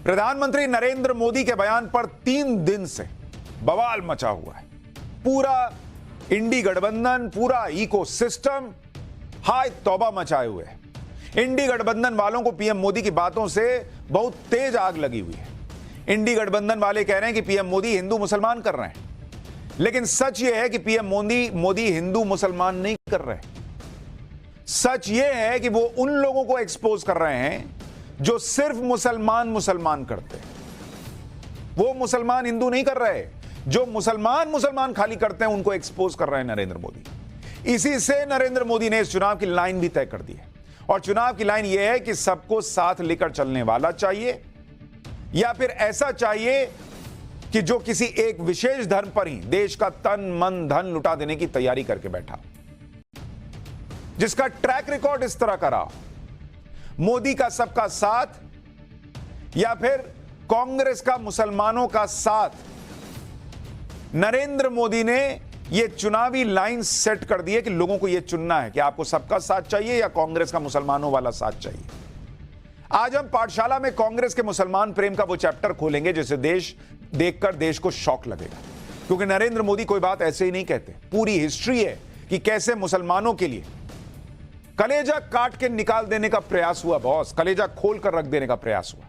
प्रधानमंत्री नरेंद्र मोदी के बयान पर 3 दिन से बवाल मचा हुआ है। पूरा इंडी गठबंधन, पूरा इकोसिस्टम हाय तौबा मचाए हुए है। इंडी गठबंधन वालों को पीएम मोदी की बातों से बहुत तेज आग लगी हुई है। इंडी गठबंधन वाले कह रहे हैं कि पीएम मोदी हिंदू मुसलमान कर रहे हैं, लेकिन सच यह है कि पीएम मोदी हिंदू मुसलमान नहीं कर रहे। सच यह है कि वो उन लोगों को एक्सपोज कर रहे हैं जो सिर्फ मुसलमान करते हैं। वो मुसलमान हिंदू नहीं कर रहे, जो मुसलमान खाली करते हैं उनको एक्सपोज कर रहे हैं नरेंद्र मोदी। इसी से नरेंद्र मोदी ने इस चुनाव की लाइन भी तय कर दी है, और चुनाव की लाइन यह है कि सबको साथ लेकर चलने वाला चाहिए, या फिर ऐसा चाहिए कि जो किसी एक विशेष धर्म पर ही देश का तन मन धन लुटा देने की तैयारी करके बैठा, जिसका ट्रैक रिकॉर्ड इस तरह का रहा। मोदी का सबका साथ या फिर कांग्रेस का मुसलमानों का साथ। नरेंद्र मोदी ने यह चुनावी लाइन सेट कर दी है कि लोगों को यह चुनना है कि आपको सबका साथ चाहिए या कांग्रेस का मुसलमानों वाला साथ चाहिए। आज हम पाठशाला में कांग्रेस के मुसलमान प्रेम का वो चैप्टर खोलेंगे जिसे देश देखकर देश को शौक लगेगा, क्योंकि नरेंद्र मोदी कोई बात ऐसे ही नहीं कहते। पूरी हिस्ट्री है कि कैसे मुसलमानों के लिए कलेजा काट के निकाल देने का प्रयास हुआ, बॉस, कलेजा खोल कर रख देने का प्रयास हुआ।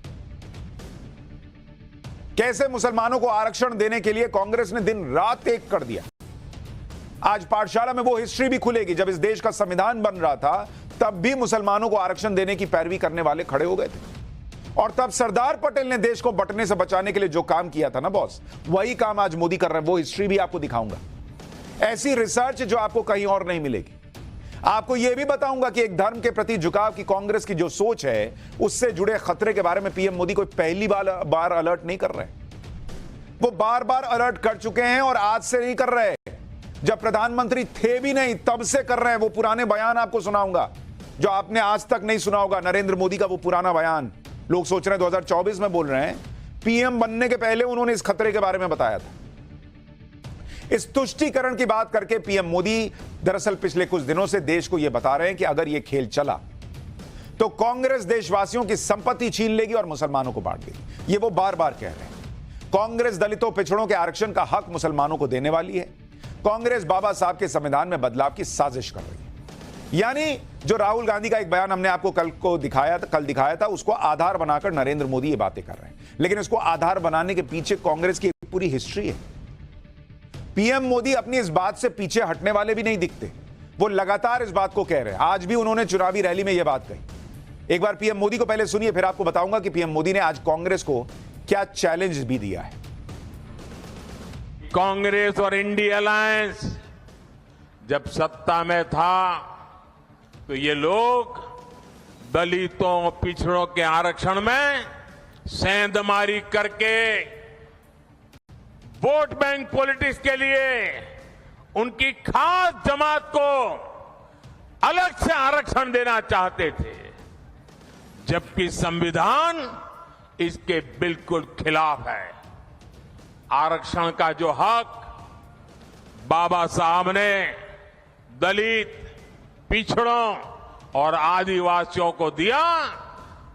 कैसे मुसलमानों को आरक्षण देने के लिए कांग्रेस ने दिन रात एक कर दिया। आज पाठशाला में वो हिस्ट्री भी खुलेगी। जब इस देश का संविधान बन रहा था तब भी मुसलमानों को आरक्षण देने की पैरवी करने वाले खड़े हो गए थे, और तब सरदार पटेल ने देश को बंटने से बचाने के लिए जो काम किया था ना बॉस, वही काम आज मोदी कर रहे हैं। वो हिस्ट्री भी आपको दिखाऊंगा, ऐसी रिसर्च जो आपको कहीं और नहीं मिलेगी। आपको यह भी बताऊंगा कि एक धर्म के प्रति झुकाव की कांग्रेस की जो सोच है, उससे जुड़े खतरे के बारे में पीएम मोदी कोई पहली बार अलर्ट नहीं कर रहे। वो बार बार अलर्ट कर चुके हैं, और आज से नहीं कर रहे, जब प्रधानमंत्री थे भी नहीं तब से कर रहे हैं। वो पुराने बयान आपको सुनाऊंगा जो आपने आज तक नहीं सुना होगा। नरेंद्र मोदी का वो पुराना बयान, लोग सोच रहे हैं 2024 में बोल रहे हैं, पीएम बनने के पहले उन्होंने इस खतरे के बारे में बताया था। इस तुष्टीकरण की बात करके पीएम मोदी दरअसल पिछले कुछ दिनों से देश को यह बता रहे हैं कि अगर यह खेल चला तो कांग्रेस देशवासियों की संपत्ति छीन लेगी और मुसलमानों को बांट देगी। ये वो बार बार कह रहे हैं। कांग्रेस दलितों पिछड़ों के आरक्षण का हक मुसलमानों को देने वाली है। कांग्रेस बाबा साहब के संविधान में बदलाव की साजिश कर रही है। यानी जो राहुल गांधी का एक बयान हमने आपको कल दिखाया था, उसको आधार बनाकर नरेंद्र मोदी ये बातें कर रहे हैं। लेकिन इसको आधार बनाने के पीछे कांग्रेस की एक पूरी हिस्ट्री है। पीएम मोदी अपनी इस बात से पीछे हटने वाले भी नहीं दिखते। वो लगातार इस बात को कह रहे हैं। आज भी उन्होंने चुनावी रैली में यह बात कही। एक बार पीएम मोदी को पहले सुनिए, फिर आपको बताऊंगा कि पीएम मोदी ने आज कांग्रेस को क्या चैलेंज भी दिया है। कांग्रेस और इंडी अलायंस जब सत्ता में था तो ये लोग दलितों पिछड़ों के आरक्षण में सेंधमारी करके वोट बैंक पॉलिटिक्स के लिए उनकी खास जमात को अलग से आरक्षण देना चाहते थे, जबकि संविधान इसके बिल्कुल खिलाफ है। आरक्षण का जो हक बाबा साहब ने दलित, पिछड़ों और आदिवासियों को दिया,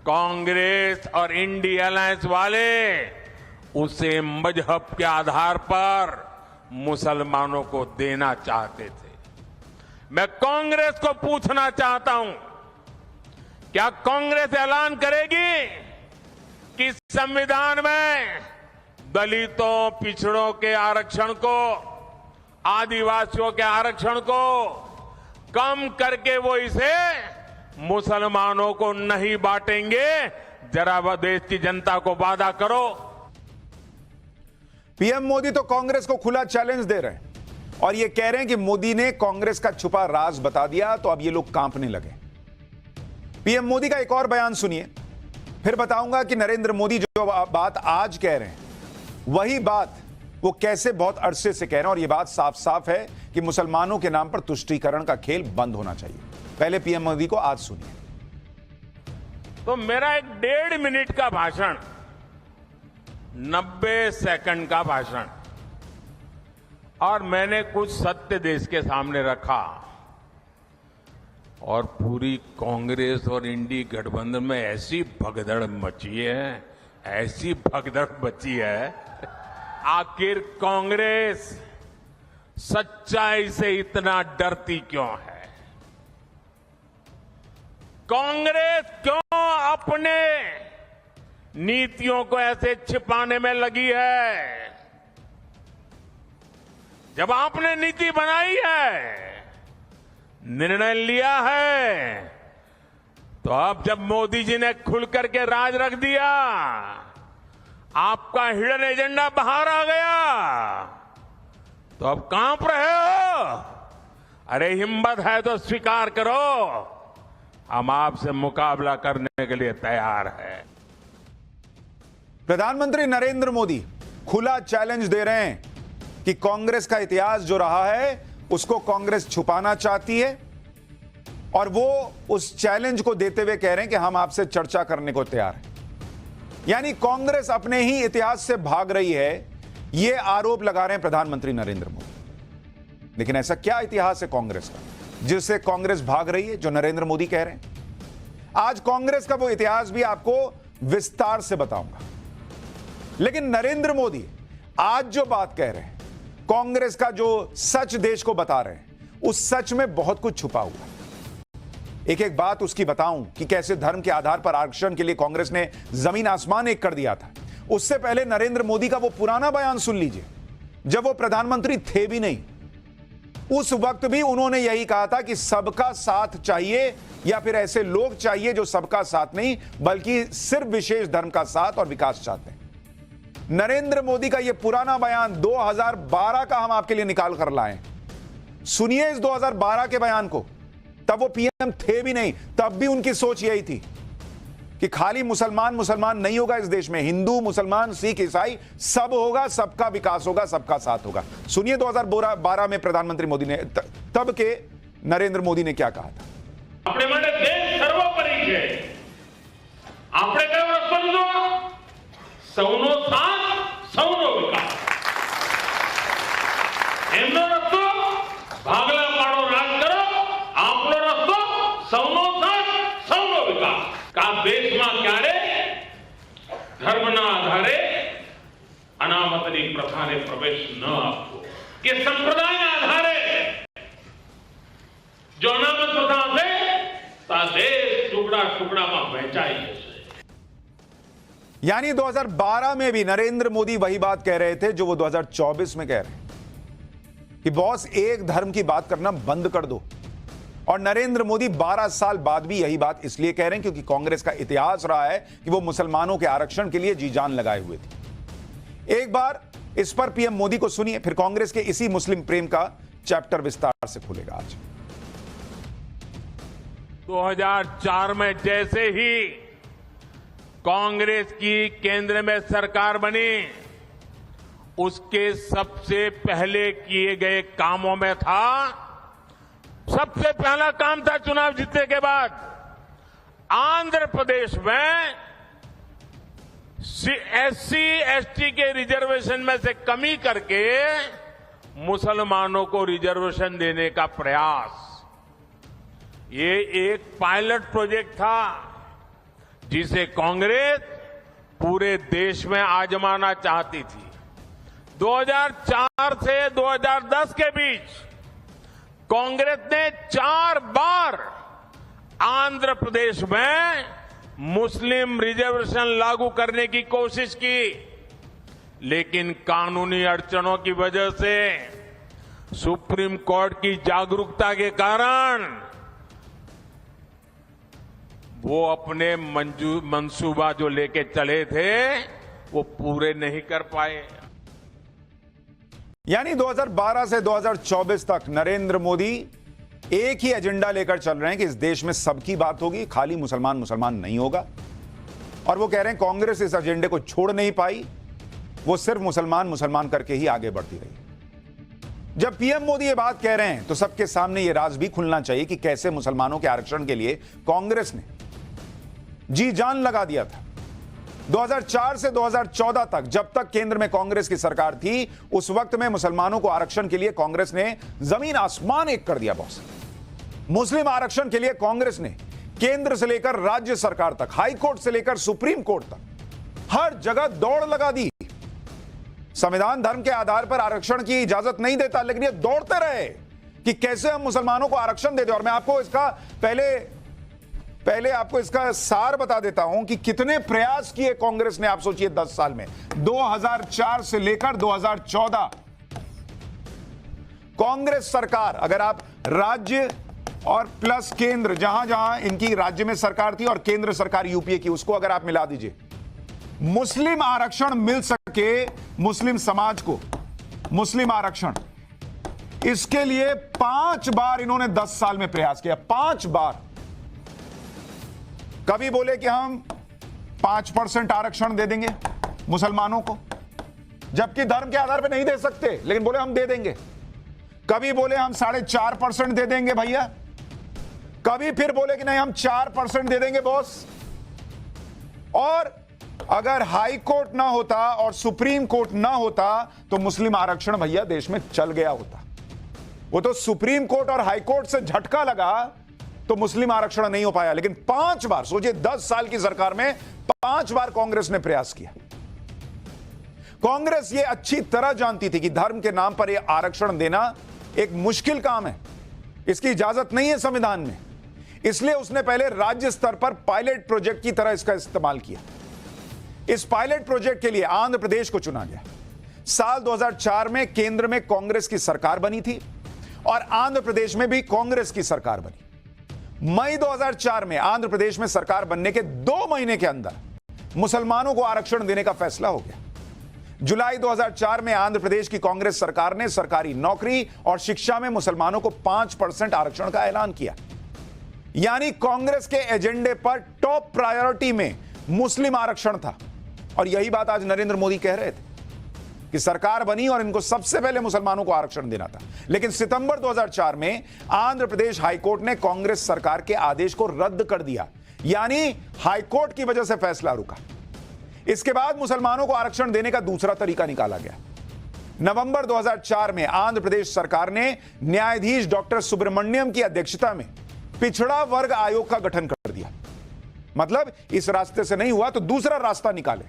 कांग्रेस और इंडी अलायंस वाले उसे मजहब के आधार पर मुसलमानों को देना चाहते थे। मैं कांग्रेस को पूछना चाहता हूं, क्या कांग्रेस ऐलान करेगी कि संविधान में दलितों, पिछड़ों के आरक्षण को, आदिवासियों के आरक्षण को कम करके वो इसे मुसलमानों को नहीं बांटेंगे? जरा वह देश की जनता को वादा करो। पीएम मोदी तो कांग्रेस को खुला चैलेंज दे रहे हैं और ये कह रहे हैं कि मोदी ने कांग्रेस का छुपा राज बता दिया, तो अब ये लोग कांपने लगे। पीएम मोदी का एक और बयान सुनिए, फिर बताऊंगा कि नरेंद्र मोदी जो बात आज कह रहे हैं वही बात वो कैसे बहुत अरसे से कह रहे हैं, और ये बात साफ साफ है कि मुसलमानों के नाम पर तुष्टीकरण का खेल बंद होना चाहिए। पहले पीएम मोदी को आज सुनिए। तो मेरा एक 1.5 मिनट का भाषण, 90 सेकंड का भाषण, और मैंने कुछ सत्य देश के सामने रखा, और पूरी कांग्रेस और इंडी गठबंधन में ऐसी भगदड़ मची है, ऐसी भगदड़ बची है। आखिर कांग्रेस सच्चाई से इतना डरती क्यों है? कांग्रेस क्यों अपने नीतियों को ऐसे छिपाने में लगी है? जब आपने नीति बनाई है, निर्णय लिया है, तो अब जब मोदी जी ने खुल करके राज रख दिया, आपका हिडन एजेंडा बाहर आ गया, तो अब कांप रहे हो? अरे हिम्मत है तो स्वीकार करो, हम आपसे मुकाबला करने के लिए तैयार हैं। प्रधानमंत्री नरेंद्र मोदी खुला चैलेंज दे रहे हैं कि कांग्रेस का इतिहास जो रहा है उसको कांग्रेस छुपाना चाहती है, और वो उस चैलेंज को देते हुए कह रहे हैं कि हम आपसे चर्चा करने को तैयार हैं। यानी कांग्रेस अपने ही इतिहास से भाग रही है, ये आरोप लगा रहे हैं प्रधानमंत्री नरेंद्र मोदी। लेकिन ऐसा क्या इतिहास है कांग्रेस का जिससे कांग्रेस भाग रही है, जो नरेंद्र मोदी कह रहे हैं? आज कांग्रेस का वो इतिहास भी आपको विस्तार से बताऊंगा। लेकिन नरेंद्र मोदी आज जो बात कह रहे हैं, कांग्रेस का जो सच देश को बता रहे हैं, उस सच में बहुत कुछ छुपा हुआ है। एक एक बात उसकी बताऊं कि कैसे धर्म के आधार पर आरक्षण के लिए कांग्रेस ने जमीन आसमान एक कर दिया था। उससे पहले नरेंद्र मोदी का वो पुराना बयान सुन लीजिए, जब वो प्रधानमंत्री थे भी नहीं। उस वक्त भी उन्होंने यही कहा था कि सबका साथ चाहिए, या फिर ऐसे लोग चाहिए जो सबका साथ नहीं बल्कि सिर्फ विशेष धर्म का साथ और विकास चाहते हैं। नरेंद्र मोदी का यह पुराना बयान 2012 का हम आपके लिए निकाल कर लाए। सुनिए इस 2012 के बयान को। तब वो पीएम थे भी नहीं, तब भी उनकी सोच यही थी कि खाली मुसलमान नहीं होगा इस देश में, हिंदू, मुसलमान, सिख, ईसाई सब होगा, सबका विकास होगा, सबका साथ होगा। सुनिए 2012 में प्रधानमंत्री मोदी ने, तब के नरेंद्र मोदी ने क्या कहा था। આપણે માટે દેશ સર્વોપરી છે। આપણે કયો રસ્તો લીધો? સૌનો સાથ, સૌનો વિકાસ। એમનો રસ્તો ભાગલા પાડો રાજ કરો, આપણો રસ્તો સૌનો સાથ, સૌનો વિકાસ। કા દેશમાં ક્યારે ધર્મના આધારે અનામતની પ્રથાને પ્રવેશ ન આપવો, કે સંપ્રદાયના આધારે जो अनामत प्रथा से देश टुकड़ा टुकड़ा में वहंचाई जैसे। यानी 2012 में भी नरेंद्र मोदी वही बात कह रहे थे जो वो 2024 में कह रहे हैं कि बॉस एक धर्म की बात करना बंद कर दो। और नरेंद्र मोदी 12 साल बाद भी यही बात इसलिए कह रहे हैं क्योंकि कांग्रेस का इतिहास रहा है कि वो मुसलमानों के आरक्षण के लिए जी जान लगाए हुए थे। एक बार इस पर पीएम मोदी को सुनिए, फिर कांग्रेस के इसी मुस्लिम प्रेम का चैप्टर विस्तार से खुलेगा। आज 2004 में जैसे ही कांग्रेस की केंद्र में सरकार बनी, उसके सबसे पहले किए गए कामों में था, सबसे पहला काम था चुनाव जीतने के बाद आंध्र प्रदेश में एससी एसटी के रिजर्वेशन में से कमी करके मुसलमानों को रिजर्वेशन देने का प्रयास। ये एक पायलट प्रोजेक्ट था जिसे कांग्रेस पूरे देश में आजमाना चाहती थी। 2004 से 2010 के बीच कांग्रेस ने 4 बार आंध्र प्रदेश में मुस्लिम रिजर्वेशन लागू करने की कोशिश की, लेकिन कानूनी अड़चनों की वजह से सुप्रीम कोर्ट की जागरूकता के कारण वो अपने मंसूबा जो लेके चले थे वो पूरे नहीं कर पाए। यानी 2012 से 2024 तक नरेंद्र मोदी एक ही एजेंडा लेकर चल रहे हैं कि इस देश में सबकी बात होगी, खाली मुसलमान नहीं होगा। और वो कह रहे हैं कांग्रेस इस एजेंडे को छोड़ नहीं पाई, वो सिर्फ मुसलमान करके ही आगे बढ़ती रही। जब पीएम मोदी ये बात कह रहे हैं तो सबके सामने ये राज भी खुलना चाहिए कि कैसे मुसलमानों के आरक्षण के लिए कांग्रेस ने जी जान लगा दिया था। 2004 से 2014 तक, जब तक केंद्र में कांग्रेस की सरकार थी, उस वक्त में मुसलमानों को आरक्षण के लिए कांग्रेस ने जमीन आसमान एक कर दिया। बॉस, मुस्लिम आरक्षण के लिए कांग्रेस ने केंद्र से लेकर राज्य सरकार तक, हाई कोर्ट से लेकर सुप्रीम कोर्ट तक हर जगह दौड़ लगा दी। संविधान धर्म के आधार पर आरक्षण की इजाजत नहीं देता, लेकिन ये दौड़ते रहे कि कैसे हम मुसलमानों को आरक्षण दे दें। और मैं आपको इसका पहले आपको इसका सार बता देता हूं कि कितने प्रयास किए कांग्रेस ने। आप सोचिए 10 साल में 2004 से लेकर 2014 कांग्रेस सरकार, अगर आप राज्य और प्लस केंद्र, जहां जहां इनकी राज्य में सरकार थी और केंद्र सरकार यूपीए की, उसको अगर आप मिला दीजिए, मुस्लिम आरक्षण मिल सके मुस्लिम समाज को, मुस्लिम आरक्षण, इसके लिए 5 बार इन्होंने 10 साल में प्रयास किया। 5 बार। कभी बोले कि हम 5% आरक्षण दे देंगे मुसलमानों को, जबकि धर्म के आधार पर नहीं दे सकते, लेकिन बोले हम दे देंगे। कभी बोले हम 4.5% दे देंगे भैया, कभी फिर बोले कि नहीं हम 4% दे देंगे बॉस। और अगर हाई कोर्ट ना होता और सुप्रीम कोर्ट ना होता तो मुस्लिम आरक्षण भैया देश में चल गया होता। वो तो सुप्रीम कोर्ट और हाई कोर्ट से झटका लगा तो मुस्लिम आरक्षण नहीं हो पाया। लेकिन 5 बार, सोचिए 10 साल की सरकार में 5 बार कांग्रेस ने प्रयास किया। कांग्रेस ये अच्छी तरह जानती थी कि धर्म के नाम पर यह आरक्षण देना एक मुश्किल काम है, इसकी इजाजत नहीं है संविधान में। इसलिए उसने पहले राज्य स्तर पर पायलट प्रोजेक्ट की तरह इसका इस्तेमाल किया। इस पायलट प्रोजेक्ट के लिए आंध्र प्रदेश को चुना गया। साल 2004 में केंद्र में कांग्रेस की सरकार बनी थी और आंध्र प्रदेश में भी कांग्रेस की सरकार बनी। मई 2004 में आंध्र प्रदेश में सरकार बनने के 2 महीने के अंदर मुसलमानों को आरक्षण देने का फैसला हो गया। जुलाई 2004 में आंध्र प्रदेश की कांग्रेस सरकार ने सरकारी नौकरी और शिक्षा में मुसलमानों को 5% आरक्षण का ऐलान किया। यानी कांग्रेस के एजेंडे पर टॉप प्रायोरिटी में मुस्लिम आरक्षण था। और यही बात आज नरेंद्र मोदी कह रहे थे कि सरकार बनी और इनको सबसे पहले मुसलमानों को आरक्षण देना था। लेकिन सितंबर 2004 में आंध्र प्रदेश हाईकोर्ट ने कांग्रेस सरकार के आदेश को रद्द कर दिया, यानी हाईकोर्ट की वजह से फैसला रुका। इसके बाद मुसलमानों को आरक्षण देने का दूसरा तरीका निकाला गया। नवंबर 2004 में आंध्र प्रदेश सरकार ने न्यायाधीश डॉक्टर सुब्रमण्यम की अध्यक्षता में पिछड़ा वर्ग आयोग का गठन कर दिया। मतलब इस रास्ते से नहीं हुआ तो दूसरा रास्ता निकाले,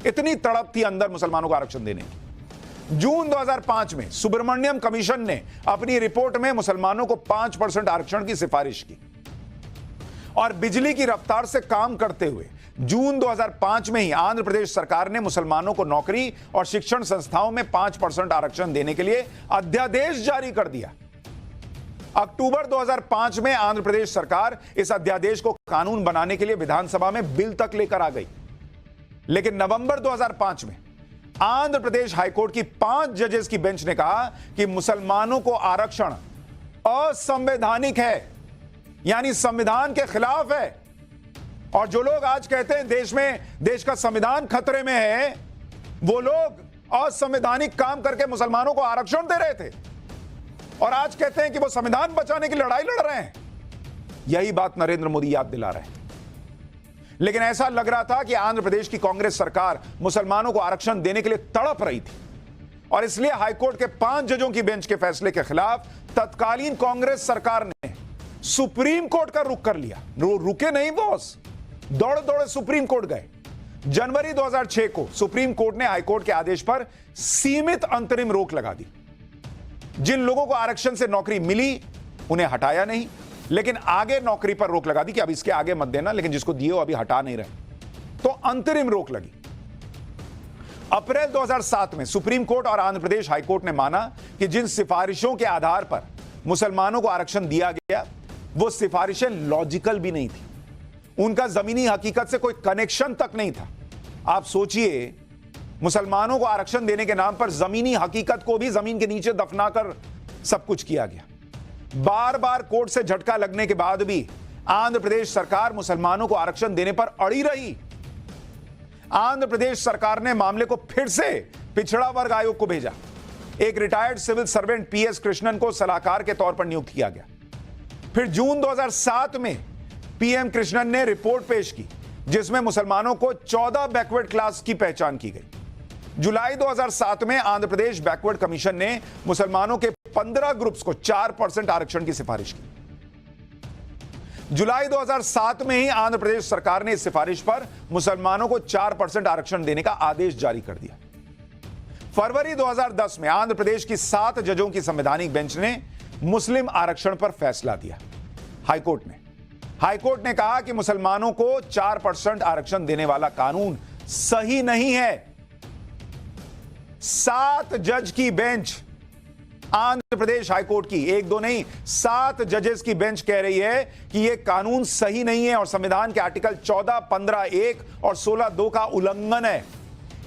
इतनी तड़प थी अंदर मुसलमानों को आरक्षण देने की। जून 2005 में सुब्रमण्यम कमीशन ने अपनी रिपोर्ट में मुसलमानों को 5% आरक्षण की सिफारिश की और बिजली की रफ्तार से काम करते हुए जून 2005 में ही आंध्र प्रदेश सरकार ने मुसलमानों को नौकरी और शिक्षण संस्थाओं में 5% आरक्षण देने के लिए अध्यादेश जारी कर दिया। अक्टूबर 2005 में आंध्र प्रदेश सरकार इस अध्यादेश को कानून बनाने के लिए विधानसभा में बिल तक लेकर आ गई। लेकिन नवंबर 2005 में आंध्र प्रदेश हाईकोर्ट की 5 जजेस की बेंच ने कहा कि मुसलमानों को आरक्षण असंवैधानिक है, यानी संविधान के खिलाफ है। और जो लोग आज कहते हैं देश का संविधान खतरे में है, वो लोग असंवैधानिक काम करके मुसलमानों को आरक्षण दे रहे थे और आज कहते हैं कि वो संविधान बचाने की लड़ाई लड़ रहे हैं। यही बात नरेंद्र मोदी याद दिला रहे हैं। लेकिन ऐसा लग रहा था कि आंध्र प्रदेश की कांग्रेस सरकार मुसलमानों को आरक्षण देने के लिए तड़प रही थी और इसलिए हाईकोर्ट के 5 जजों की बेंच के फैसले के खिलाफ तत्कालीन कांग्रेस सरकार ने सुप्रीम कोर्ट का रुख कर लिया। रुके नहीं बॉस, दौड़े दौड़े सुप्रीम कोर्ट गए। जनवरी 2006 को सुप्रीम कोर्ट ने हाईकोर्ट के आदेश पर सीमित अंतरिम रोक लगा दी। जिन लोगों को आरक्षण से नौकरी मिली उन्हें हटाया नहीं, लेकिन आगे नौकरी पर रोक लगा दी कि अब इसके आगे मत देना, लेकिन जिसको दिए हो अभी हटा नहीं रहे, तो अंतरिम रोक लगी। अप्रैल 2007 में सुप्रीम कोर्ट और आंध्र प्रदेश हाईकोर्ट ने माना कि जिन सिफारिशों के आधार पर मुसलमानों को आरक्षण दिया गया वो सिफारिशें लॉजिकल भी नहीं थी, उनका जमीनी हकीकत से कोई कनेक्शन तक नहीं था। आप सोचिए, मुसलमानों को आरक्षण देने के नाम पर जमीनी हकीकत को भी जमीन के नीचे दफनाकर सब कुछ किया गया। बार बार कोर्ट से झटका लगने के बाद भी आंध्र प्रदेश सरकार मुसलमानों को आरक्षण देने पर अड़ी रही। आंध्र प्रदेश सरकार ने मामले को फिर से पिछड़ा वर्ग आयोग को भेजा। एक retired civil servant PS Krishnan को सलाहकार के तौर पर नियुक्त किया गया। फिर जून 2007 में पीएम कृष्णन ने रिपोर्ट पेश की जिसमें मुसलमानों को 14 बैकवर्ड क्लास की पहचान की गई। जुलाई 2007 में आंध्र प्रदेश बैकवर्ड कमीशन ने मुसलमानों के 15 ग्रुप्स को 4% आरक्षण की सिफारिश की। जुलाई 2007 में ही आंध्र प्रदेश सरकार ने इस सिफारिश पर मुसलमानों को 4% आरक्षण देने का आदेश जारी कर दिया। फरवरी 2010 में आंध्र प्रदेश की 7 जजों की संवैधानिक बेंच ने मुस्लिम आरक्षण पर फैसला दिया। हाईकोर्ट ने कहा कि मुसलमानों को 4% आरक्षण देने वाला कानून सही नहीं है। 7 जज की बेंच, आंध्र प्रदेश हाईकोर्ट की, एक दो नहीं, 7 जजेस की बेंच कह रही है कि यह कानून सही नहीं है और संविधान के आर्टिकल 14, 15(1) और 16(2) का उल्लंघन है।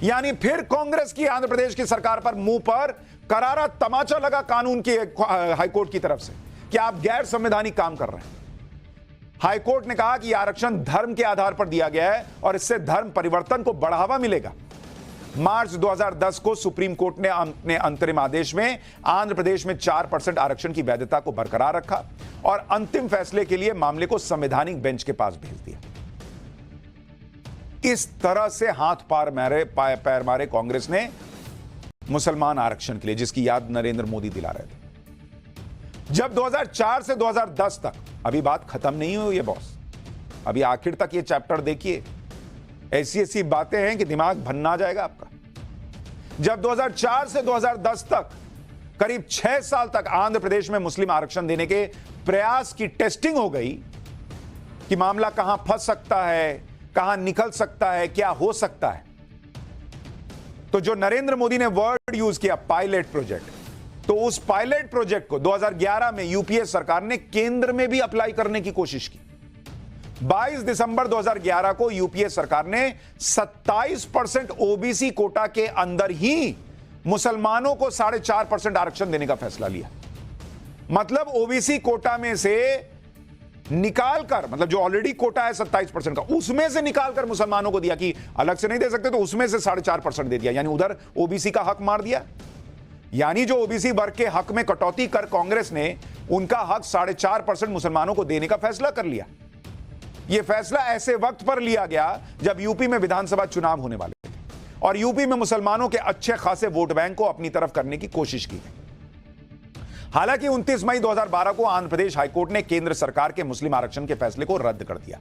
यानी फिर कांग्रेस की आंध्र प्रदेश की सरकार पर मुंह पर करारा तमाचा लगा कानून की हाईकोर्ट की तरफ से कि आप गैर संवैधानिक काम कर रहे हैं। हाईकोर्ट ने कहा कि यह आरक्षण धर्म के आधार पर दिया गया है और इससे धर्म परिवर्तन को बढ़ावा मिलेगा। मार्च 2010 को सुप्रीम कोर्ट ने अपने अंतरिम आदेश में आंध्र प्रदेश में 4% आरक्षण की वैधता को बरकरार रखा और अंतिम फैसले के लिए मामले को संवैधानिक बेंच के पास भेज दिया। इस तरह से हाथ पैर मारे कांग्रेस ने मुसलमान आरक्षण के लिए, जिसकी याद नरेंद्र मोदी दिला रहे थे। जब 2004 से 2010 तक, अभी बात खत्म नहीं हुई है बॉस, अभी आखिर तक ये चैप्टर देखिए, ऐसी बातें हैं कि दिमाग भन्ना जाएगा आपका। जब 2004 से 2010 तक करीब 6 साल तक आंध्र प्रदेश में मुस्लिम आरक्षण देने के प्रयास की टेस्टिंग हो गई कि मामला कहां फंस सकता है, कहां निकल सकता है, क्या हो सकता है, तो जो नरेंद्र मोदी ने वर्ड यूज किया पायलट प्रोजेक्ट, तो उस पायलट प्रोजेक्ट को 2011 में यूपीए सरकार ने केंद्र में भी अप्लाई करने की कोशिश की। 22 दिसंबर 2011 को यूपीए सरकार ने 27% ओबीसी कोटा के अंदर ही मुसलमानों को 4.5% आरक्षण देने का फैसला लिया। मतलब ओबीसी कोटा में से निकालकर, मतलब जो ऑलरेडी कोटा है 27% का, उसमें से निकालकर मुसलमानों को दिया कि अलग से नहीं दे सकते, तो उसमें से 4.5% दे दिया। यानी उधर ओबीसी का हक मार दिया। यानी जो ओबीसी वर्ग के हक में कटौती कर कांग्रेस ने उनका हक 4.5% मुसलमानों को देने का फैसला कर लिया। यह फैसला ऐसे वक्त पर लिया गया जब यूपी में विधानसभा चुनाव होने वाले थे और यूपी में मुसलमानों के अच्छे खासे वोट बैंक को अपनी तरफ करने की कोशिश की गई। हालांकि 29 मई 2012 को आंध्र प्रदेश हाईकोर्ट ने केंद्र सरकार के मुस्लिम आरक्षण के फैसले को रद्द कर दिया।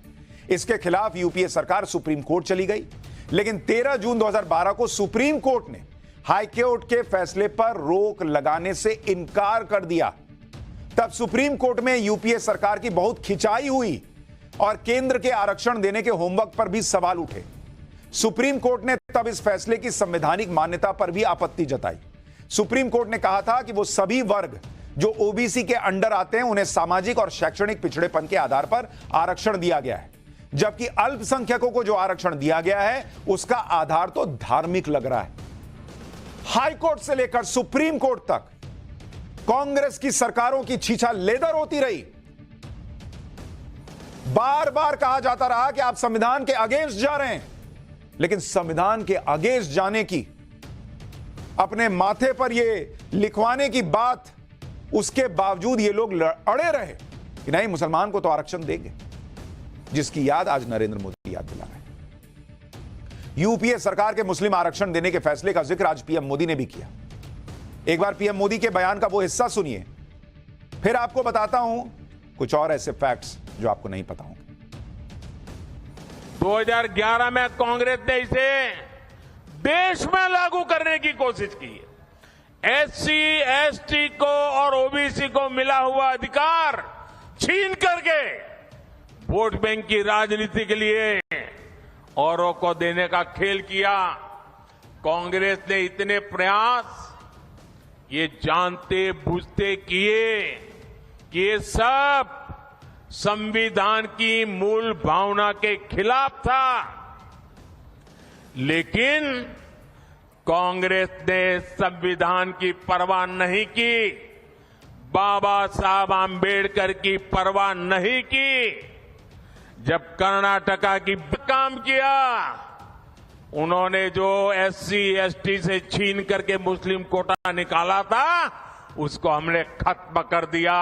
इसके खिलाफ यूपीए सरकार सुप्रीम कोर्ट चली गई, लेकिन 13 जून 2012 को सुप्रीम कोर्ट ने हाईकोर्ट के फैसले पर रोक लगाने से इनकार कर दिया। तब सुप्रीम कोर्ट में यूपीए सरकार की बहुत खिंचाई हुई और केंद्र के आरक्षण देने के होमवर्क पर भी सवाल उठे। सुप्रीम कोर्ट ने तब इस फैसले की संवैधानिक मान्यता पर भी आपत्ति जताई। सुप्रीम कोर्ट ने कहा था कि वो सभी वर्ग जो ओबीसी के अंडर आते हैं उन्हें सामाजिक और शैक्षणिक पिछड़ेपन के आधार पर आरक्षण दिया गया है, जबकि अल्पसंख्यकों को जो आरक्षण दिया गया है उसका आधार तो धार्मिक लग रहा है। हाईकोर्ट से लेकर सुप्रीम कोर्ट तक कांग्रेस की सरकारों की छीछा लेदर होती रही। बार बार कहा जाता रहा कि आप संविधान के अगेंस्ट जा रहे हैं, लेकिन संविधान के अगेंस्ट जाने की, अपने माथे पर यह लिखवाने की बात, उसके बावजूद ये लोग अड़े रहे कि नहीं मुसलमान को तो आरक्षण देंगे, जिसकी याद आज नरेंद्र मोदी याद दिला रहे हैं। यूपीए सरकार के मुस्लिम आरक्षण देने के फैसले का जिक्र आज पीएम मोदी ने भी किया। एक बार पीएम मोदी के बयान का वो हिस्सा सुनिए, फिर आपको बताता हूं कुछ और ऐसे फैक्ट्स जो आपको नहीं पता होंगे। 2011 में कांग्रेस ने इसे देश में लागू करने की कोशिश की। एससी, एसटी को और ओबीसी को मिला हुआ अधिकार छीन करके वोट बैंक की राजनीति के लिए औरों को देने का खेल किया। कांग्रेस ने इतने प्रयास ये जानते बूझते किए कि ये सब संविधान की मूल भावना के खिलाफ था, लेकिन कांग्रेस ने संविधान की परवाह नहीं की, बाबा साहब आंबेडकर की परवाह नहीं की। जब कर्नाटका की काम किया, उन्होंने जो एससी, एसटी से छीन करके मुस्लिम कोटा निकाला था, उसको हमने खत्म कर दिया।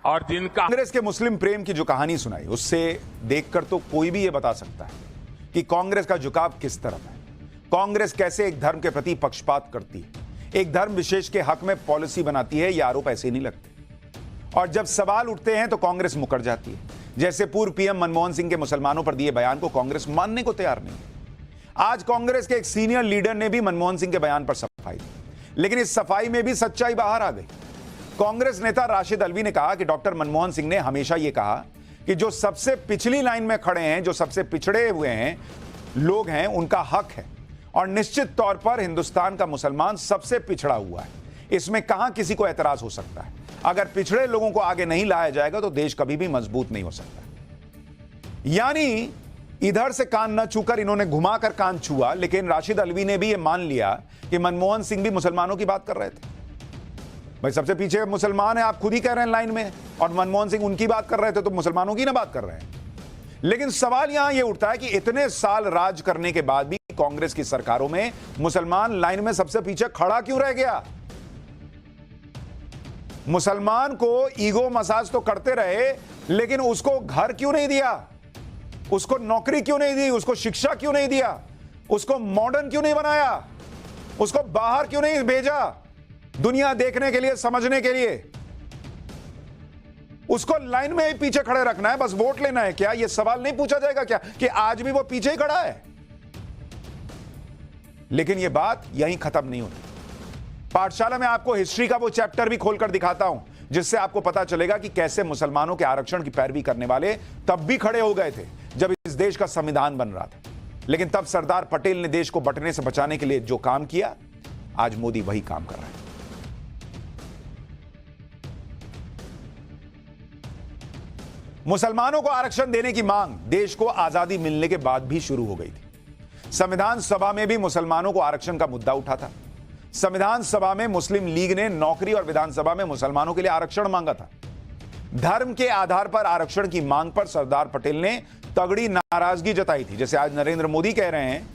और जिनका कांग्रेस के मुस्लिम प्रेम की जो कहानी सुनाई, उससे देखकर तो कोई भी ये बता सकता है कि कांग्रेस का झुकाव किस तरफ है। कांग्रेस कैसे एक धर्म के प्रति पक्षपात करती है, एक धर्म विशेष के हक में पॉलिसी बनाती है, ये आरोप ऐसे नहीं लगते। और जब सवाल उठते हैं तो कांग्रेस मुकर जाती है। जैसे पूर्व पीएम मनमोहन सिंह के मुसलमानों पर दिए बयान को कांग्रेस मानने को तैयार नहीं है। आज कांग्रेस के एक सीनियर लीडर ने भी मनमोहन सिंह के बयान पर सफाई दी, लेकिन इस सफाई में भी सच्चाई बाहर आ गई। कांग्रेस नेता राशिद अल्वी ने कहा कि डॉक्टर मनमोहन सिंह ने हमेशा यह कहा कि जो सबसे पिछली लाइन में खड़े हैं, जो सबसे पिछड़े हुए हैं लोग हैं, उनका हक है, और निश्चित तौर पर हिंदुस्तान का मुसलमान सबसे पिछड़ा हुआ है। इसमें कहां किसी को एतराज हो सकता है। अगर पिछड़े लोगों को आगे नहीं लाया जाएगा तो देश कभी भी मजबूत नहीं हो सकता। यानी इधर से कान न छूकर इन्होंने घुमाकर कान छुआ, लेकिन राशिद अल्वी ने भी यह मान लिया कि मनमोहन सिंह भी मुसलमानों की बात कर रहे थे। भाई सबसे पीछे मुसलमान है, आप खुद ही कह रहे हैं लाइन में, और मनमोहन सिंह उनकी बात कर रहे थे, तो मुसलमानों की ना बात कर रहे हैं। लेकिन सवाल यहां यह उठता है कि इतने साल राज करने के बाद भी कांग्रेस की सरकारों में मुसलमान लाइन में सबसे पीछे खड़ा क्यों रह गया? मुसलमान को ईगो मसाज तो करते रहे, लेकिन उसको घर क्यों नहीं दिया? उसको नौकरी क्यों नहीं दी? उसको शिक्षा क्यों नहीं दिया? उसको मॉडर्न क्यों नहीं बनाया? उसको बाहर क्यों नहीं भेजा दुनिया देखने के लिए, समझने के लिए? उसको लाइन में ही पीछे खड़े रखना है, बस वोट लेना है क्या? यह सवाल नहीं पूछा जाएगा क्या कि आज भी वो पीछे ही खड़ा है? लेकिन यह बात यहीं खत्म नहीं होती। पाठशाला में आपको हिस्ट्री का वो चैप्टर भी खोलकर दिखाता हूं, जिससे आपको पता चलेगा कि कैसे मुसलमानों के आरक्षण की पैरवी करने वाले तब भी खड़े हो गए थे जब इस देश का संविधान बन रहा था। लेकिन तब सरदार पटेल ने देश को बंटने से बचाने के लिए जो काम किया, आज मोदी वही काम कर रहा है। मुसलमानों को आरक्षण देने की मांग देश को आजादी मिलने के बाद भी शुरू हो गई थी। संविधान सभा में भी मुसलमानों को आरक्षण का मुद्दा उठा था। संविधान सभा में मुस्लिम लीग ने नौकरी और विधानसभा में मुसलमानों के लिए आरक्षण मांगा था। धर्म के आधार पर आरक्षण की मांग पर सरदार पटेल ने तगड़ी नाराजगी जताई थी। जैसे आज नरेंद्र मोदी कह रहे हैं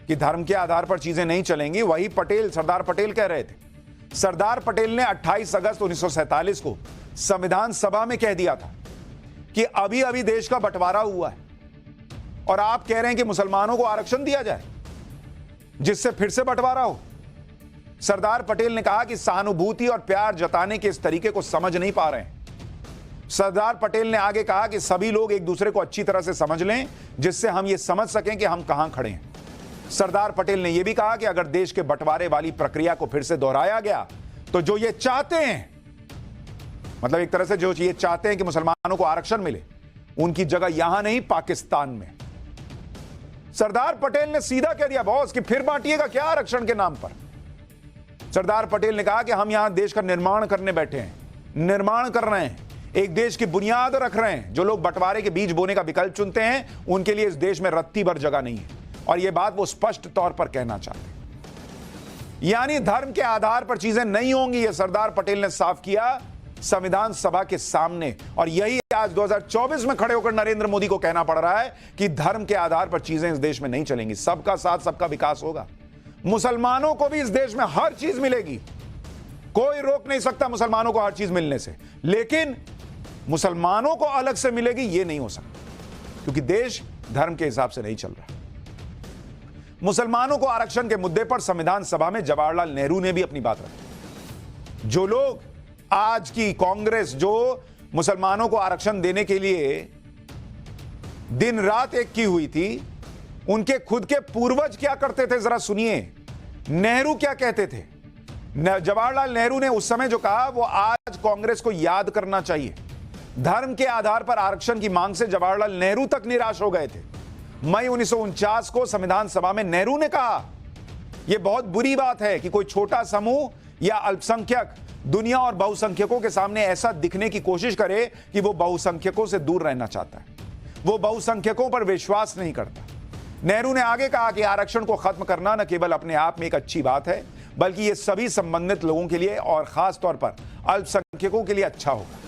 कि धर्म के आधार पर चीजें नहीं चलेंगी, वही सरदार पटेल कह रहे थे। सरदार पटेल ने 28 अगस्त 1947 को संविधान सभा में कह दिया था कि अभी अभी देश का बंटवारा हुआ है और आप कह रहे हैं कि मुसलमानों को आरक्षण दिया जाए जिससे फिर से बंटवारा हो। सरदार पटेल ने कहा कि सहानुभूति और प्यार जताने के इस तरीके को समझ नहीं पा रहे हैं। सरदार पटेल ने आगे कहा कि सभी लोग एक दूसरे को अच्छी तरह से समझ लें, जिससे हम यह समझ सकें कि हम कहां खड़े हैं। सरदार पटेल ने यह भी कहा कि अगर देश के बंटवारे वाली प्रक्रिया को फिर से दोहराया गया तो जो ये चाहते हैं, मतलब एक तरह से जो ये चाहते हैं कि मुसलमानों को आरक्षण मिले, उनकी जगह यहां नहीं पाकिस्तान में। सरदार पटेल ने सीधा कह दिया बॉस कि फिर बांटिएगा क्या आरक्षण के नाम पर। सरदार पटेल ने कहा कि हम यहां देश का निर्माण करने बैठे हैं, निर्माण कर रहे हैं, एक देश की बुनियाद रख रहे हैं। जो लोग बंटवारे के बीज बोने का विकल्प चुनते हैं, उनके लिए इस देश में रत्ती भर जगह नहीं है। और यह बात वो स्पष्ट तौर पर कहना चाहते हैं। यानी धर्म के आधार पर चीजें नहीं होंगी, यह सरदार पटेल ने साफ किया संविधान सभा के सामने। और यही आज 2024 में खड़े होकर नरेंद्र मोदी को कहना पड़ रहा है कि धर्म के आधार पर चीजें इस देश में नहीं चलेंगी, सबका साथ सबका विकास होगा। मुसलमानों को भी इस देश में हर चीज मिलेगी, कोई रोक नहीं सकता मुसलमानों को हर चीज मिलने से, लेकिन मुसलमानों को अलग से मिलेगी ये नहीं हो सकता, क्योंकि देश धर्म के हिसाब से नहीं चल रहा। मुसलमानों को आरक्षण के मुद्दे पर संविधान सभा में जवाहरलाल नेहरू ने भी अपनी बात रखी। जो लोग आज की कांग्रेस जो मुसलमानों को आरक्षण देने के लिए दिन रात एक की हुई थी, उनके खुद के पूर्वज क्या करते थे जरा सुनिए। नेहरू क्या कहते थे? जवाहरलाल नेहरू ने उस समय जो कहा वो आज कांग्रेस को याद करना चाहिए। धर्म के आधार पर आरक्षण की मांग से जवाहरलाल नेहरू तक निराश हो गए थे। मई 1949 को संविधान सभा में नेहरू ने कहा यह बहुत बुरी बात है कि कोई छोटा समूह या अल्पसंख्यक दुनिया और बहुसंख्यकों के सामने ऐसा दिखने की कोशिश करे कि वो बहुसंख्यकों से दूर रहना चाहता है, वो बहुसंख्यकों पर विश्वास नहीं करता। नेहरू ने आगे कहा कि आरक्षण को खत्म करना न केवल अपने आप में एक अच्छी बात है, बल्कि यह सभी संबंधित लोगों के लिए और खास तौर पर अल्पसंख्यकों के लिए अच्छा होगा।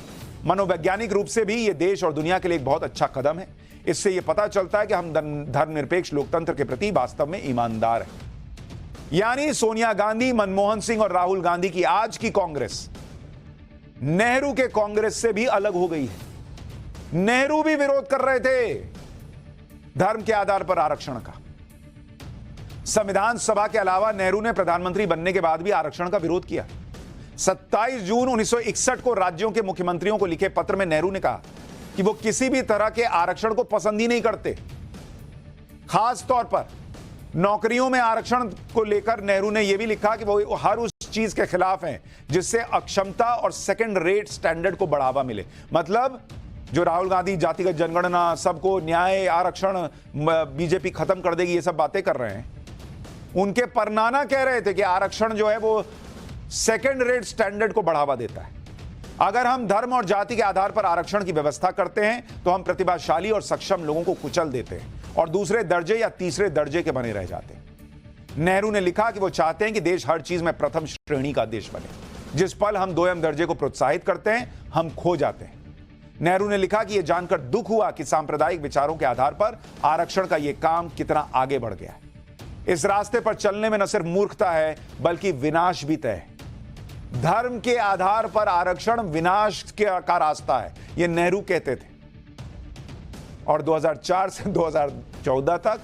मनोवैज्ञानिक रूप से भी यह देश और दुनिया के लिए एक बहुत अच्छा कदम है। इससे यह पता चलता है कि हम धर्मनिरपेक्ष लोकतंत्र के प्रति वास्तव में ईमानदार हैं। यानी सोनिया गांधी, मनमोहन सिंह और राहुल गांधी की आज की कांग्रेस नेहरू के कांग्रेस से भी अलग हो गई है। नेहरू भी विरोध कर रहे थे धर्म के आधार पर आरक्षण का। संविधान सभा के अलावा नेहरू ने प्रधानमंत्री बनने के बाद भी आरक्षण का विरोध किया। 27 जून 1961 को राज्यों के मुख्यमंत्रियों को लिखे पत्र में नेहरू ने कहा कि वो किसी भी तरह के आरक्षण को पसंद ही नहीं करते। खास तौर पर नौकरियों में आरक्षण को लेकर नेहरू ने यह भी लिखा कि वो हर उस चीज के खिलाफ हैं जिससे अक्षमता और सेकंड रेट स्टैंडर्ड को बढ़ावा मिले। मतलब जो राहुल गांधी जातिगत जनगणना, सबको न्याय, आरक्षण, बीजेपी खत्म कर देगी, ये सब बातें कर रहे हैं, उनके परनाना कह रहे थे कि आरक्षण जो है वो सेकंड रेट स्टैंडर्ड को बढ़ावा देता है। अगर हम धर्म और जाति के आधार पर आरक्षण की व्यवस्था करते हैं तो हम प्रतिभाशाली और सक्षम लोगों को कुचल देते हैं और दूसरे दर्जे या तीसरे दर्जे के बने रह जाते हैं। नेहरू ने लिखा कि वो चाहते हैं कि देश हर चीज में प्रथम श्रेणी का देश बने। जिस पल हम दोयम दर्जे को प्रोत्साहित करते हैं, हम खो जाते हैं। नेहरू ने लिखा कि यह जानकर दुख हुआ कि सांप्रदायिक विचारों के आधार पर आरक्षण का यह काम कितना आगे बढ़ गया है। इस रास्ते पर चलने में न सिर्फ मूर्खता है बल्कि विनाश भी तय है। धर्म के आधार पर आरक्षण विनाश का रास्ता है, यह नेहरू कहते थे। और 2004 से 2014 तक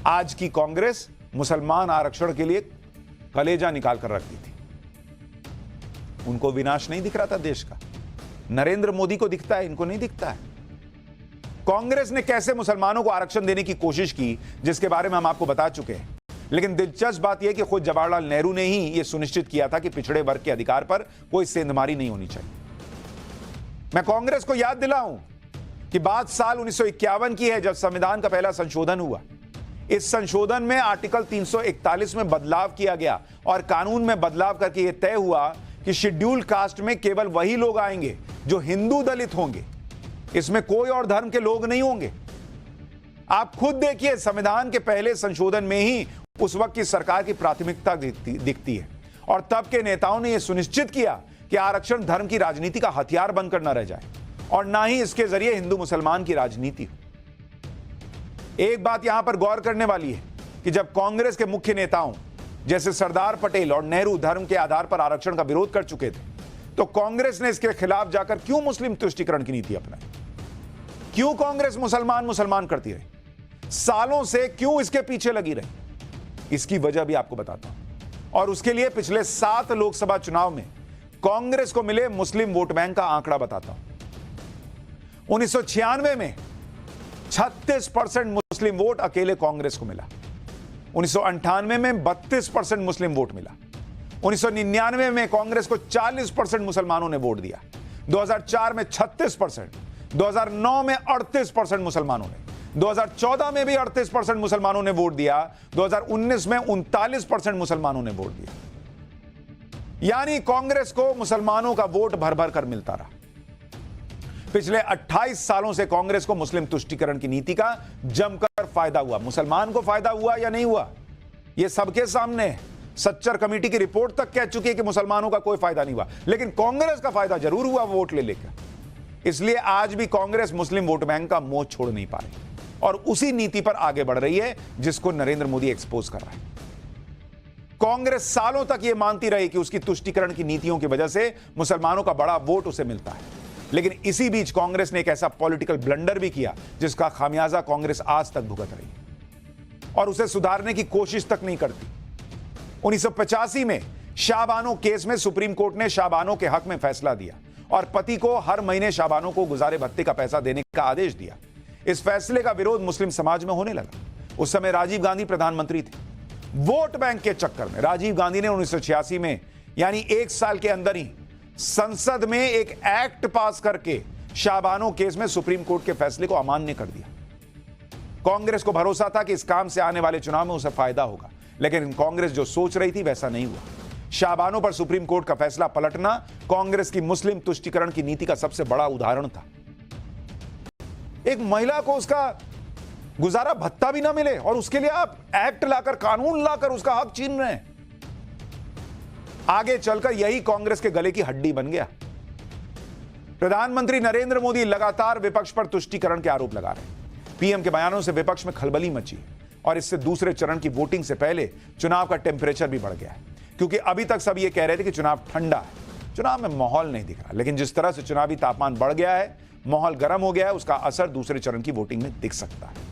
आज की कांग्रेस मुसलमान आरक्षण के लिए कलेजा निकाल कर रखती थी। उनको विनाश नहीं दिख रहा था देश का। नरेंद्र मोदी को दिखता है, इनको नहीं दिखता है। कांग्रेस ने कैसे मुसलमानों को आरक्षण देने की कोशिश की, जिसके बारे में हम आपको बता चुके हैं। लेकिन दिलचस्प बात यह कि खुद जवाहरलाल नेहरू ने ही यह सुनिश्चित किया था कि पिछड़े वर्ग के अधिकार पर कोई सेंधमारी नहीं होनी चाहिए। मैं कांग्रेस को याद दिलाऊं कि बात साल 1951 की है, जब संविधान का पहला संशोधन हुआ। इस संशोधन में आर्टिकल 341 में बदलाव किया गया और कानून में बदलाव करके यह तय हुआ कि शेड्यूल कास्ट में केवल वही लोग आएंगे जो हिंदू दलित होंगे, इसमें कोई और धर्म के लोग नहीं होंगे। आप खुद देखिए, संविधान के पहले संशोधन में ही उस वक्त की सरकार की प्राथमिकता दिखती है और तब के नेताओं ने यह सुनिश्चित किया कि आरक्षण धर्म की राजनीति का हथियार बनकर न रह जाए और ना ही इसके जरिए हिंदू मुसलमान की राजनीति हो। एक बात यहां पर गौर करने वाली है कि जब कांग्रेस के मुख्य नेताओं जैसे सरदार पटेल और नेहरू धर्म के आधार पर आरक्षण का विरोध कर चुके थे, तो कांग्रेस ने इसके खिलाफ जाकर क्यों मुस्लिम तुष्टीकरण की नीति अपनाई? क्यों कांग्रेस मुसलमान मुसलमान करती रही? सालों से क्यों इसके पीछे लगी रही? इसकी वजह भी आपको बताता हूं। और उसके लिए पिछले 7 लोकसभा चुनाव में कांग्रेस को मिले मुस्लिम वोट बैंक का आंकड़ा बताता हूं। 1996 में 36% मुस्लिम वोट अकेले कांग्रेस को मिला। 1998 में 32% मुस्लिम वोट मिला। 1999 में कांग्रेस को 40% मुसलमानों ने वोट दिया। 2004 में 36%, 2009 में 38% मुसलमानों ने, 2014 में भी 38% मुसलमानों ने वोट दिया, 2019 में 39% मुसलमानों ने वोट दिया। यानी कांग्रेस को मुसलमानों का वोट भर भर कर मिलता रहा। पिछले 28 सालों से कांग्रेस को मुस्लिम तुष्टीकरण की नीति का जमकर फायदा हुआ। मुसलमान को फायदा हुआ या नहीं हुआ, यह सबके सामने है। सच्चर कमेटी की रिपोर्ट तक कह चुकी है कि मुसलमानों का कोई फायदा नहीं हुआ, लेकिन कांग्रेस का फायदा जरूर हुआ वोट ले लेकर। इसलिए आज भी कांग्रेस मुस्लिम वोट बैंक का मोह छोड़ नहीं पा रही और उसी नीति पर आगे बढ़ रही है जिसको नरेंद्र मोदी एक्सपोज कर रहा है। कांग्रेस सालों तक यह मानती रही कि उसकी तुष्टीकरण की नीतियों की वजह से मुसलमानों का बड़ा वोट उसे मिलता है, लेकिन इसी बीच कांग्रेस ने एक ऐसा पॉलिटिकल ब्लंडर भी किया जिसका खामियाजा कांग्रेस आज तक भुगत रही है और उसे सुधारने की कोशिश तक नहीं करती। 1985 में शाहबानो केस में सुप्रीम कोर्ट ने शाहबानो के हक में फैसला दिया और पति को हर महीने शाहबानो को गुजारे भत्ते का पैसा देने का आदेश दिया। इस फैसले का विरोध मुस्लिम समाज में होने लगा। उस समय राजीव गांधी प्रधानमंत्री थे। वोट बैंक के चक्कर में राजीव गांधी ने 1986 में, यानी 1 साल के अंदर ही, संसद में एक एक्ट पास करके शाहबानो केस में सुप्रीम कोर्ट के फैसले को अमान्य कर दिया। कांग्रेस को भरोसा था कि इस काम से आने वाले चुनाव में उसे फायदा होगा, लेकिन कांग्रेस जो सोच रही थी वैसा नहीं हुआ। शाहबानो पर सुप्रीम कोर्ट का फैसला पलटना कांग्रेस की मुस्लिम तुष्टीकरण की नीति का सबसे बड़ा उदाहरण था। एक महिला को उसका गुजारा भत्ता भी ना मिले और उसके लिए आप एक्ट लाकर, कानून लाकर उसका हक छीन रहे हैं। आगे चलकर यही कांग्रेस के गले की हड्डी बन गया। प्रधानमंत्री नरेंद्र मोदी लगातार विपक्ष पर तुष्टीकरण के आरोप लगा रहे हैं। पीएम के बयानों से विपक्ष में खलबली मची और इससे दूसरे चरण की वोटिंग से पहले चुनाव का टेम्परेचर भी बढ़ गया है, क्योंकि अभी तक सब ये कह रहे थे कि चुनाव ठंडा है, चुनाव में माहौल नहीं दिख रहा। लेकिन जिस तरह से चुनावी तापमान बढ़ गया है, माहौल गर्म हो गया है, उसका असर दूसरे चरण की वोटिंग में दिख सकता है।